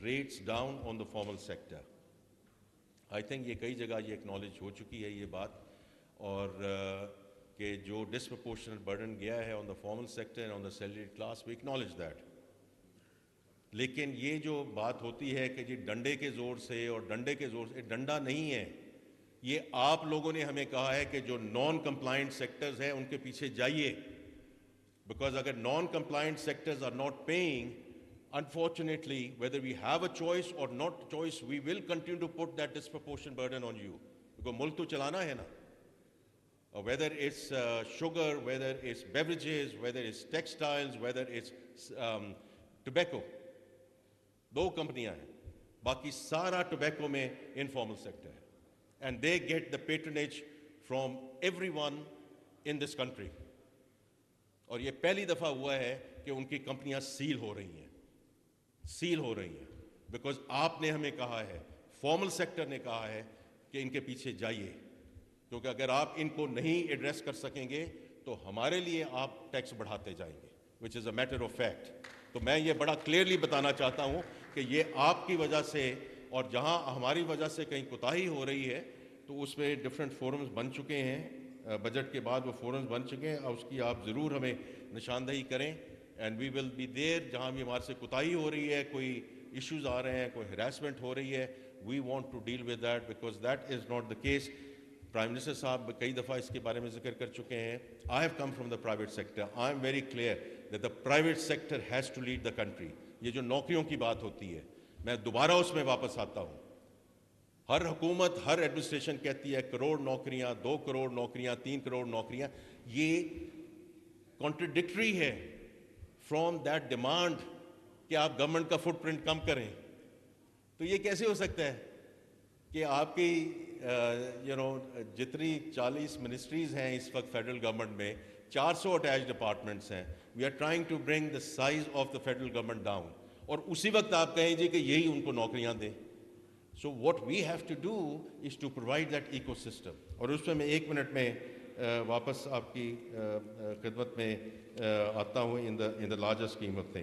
rates down on the formal sector. I think یہ کئی جگہ یہ acknowledge ہو چکی ہے یہ بات, اور کہ جو disproportionate burden گیا ہے on the formal sector and on the salaried class, we acknowledge that. لیکن یہ جو بات ہوتی ہے کہ جی ڈنڈے کے زور سے اور ڈنڈے کے زور سے, ڈنڈا نہیں ہے, یہ آپ لوگوں نے ہمیں کہا ہے کہ جو نان کمپلائنٹ سیکٹرز ہیں ان کے پیچھے جائیے, بیکاز اگر non compliant sectors are not paying, unfortunately, whether we have a choice or not choice, we will continue to put that disproportionate burden on you. Because ملک تو چلانا ہے نا. Whether it's sugar, whether it's beverages, whether it's textiles, whether it's tobacco. دو کمپنیاں ہیں, باقی سارا tobacco میں informal sector ہے, and they get the patronage from everyone in this country. اور یہ پہلی دفعہ ہوا ہے کہ ان کی کمپنیاں سیل ہو رہی ہیں, بیکاز آپ نے ہمیں کہا ہے, فارمل سیکٹر نے کہا ہے کہ ان کے پیچھے جائیے, کیونکہ اگر آپ ان کو نہیں ایڈریس کر سکیں گے تو ہمارے لیے آپ ٹیکس بڑھاتے جائیں گے, which is a matter of fact. تو میں یہ بڑا کلیئرلی بتانا چاہتا ہوں کہ یہ آپ کی وجہ سے, اور جہاں ہماری وجہ سے کہیں کوتاہی ہو رہی ہے تو اس میں ڈفرینٹ فورمز بن چکے ہیں, بجٹ کے بعد وہ فورمز بن چکے ہیں, اور اس کی آپ ضرور ہمیں نشاندہی کریں, and we will be there. جہاں بھی ہمارے سے کوتاہی ہو رہی ہے, کوئی ایشوز آ رہے ہیں, کوئی ہراسمنٹ ہو رہی ہے, we want to deal with that, because that is not the case. Prime minister صاحب کئی دفعہ اس کے بارے میں ذکر کر چکے ہیں. I have come from the private sector, I am very clear that the private sector has to lead the country. یہ جو نوکریوں کی بات ہوتی ہے, میں دوبارہ اس میں واپس آتا ہوں. ہر حکومت, ہر ایڈمنسٹریشن کہتی ہے کروڑ نوکریاں, 2 کروڑ نوکریاں, 3 کروڑ نوکریاں. یہ کانٹرڈکٹری ہے فرام دیٹ ڈیمانڈ کہ آپ گورنمنٹ کا فٹ پرنٹ کم کریں. تو یہ کیسے ہو سکتا ہے کہ آپ کی جتنی 40 منسٹریز ہیں اس وقت فیڈرل گورنمنٹ میں, 400 اٹیچ ڈپارٹمنٹس ہیں. We are trying to bring the size of the federal government down, اور اسی وقت آپ کہیں جی کہ یہی ان کو نوکریاں دیں. So what we have to do is to provide that ecosystem. اور اس میں 1 منٹ میں واپس آپ کی خدمت میں آتا ہوں in the larger scheme of things.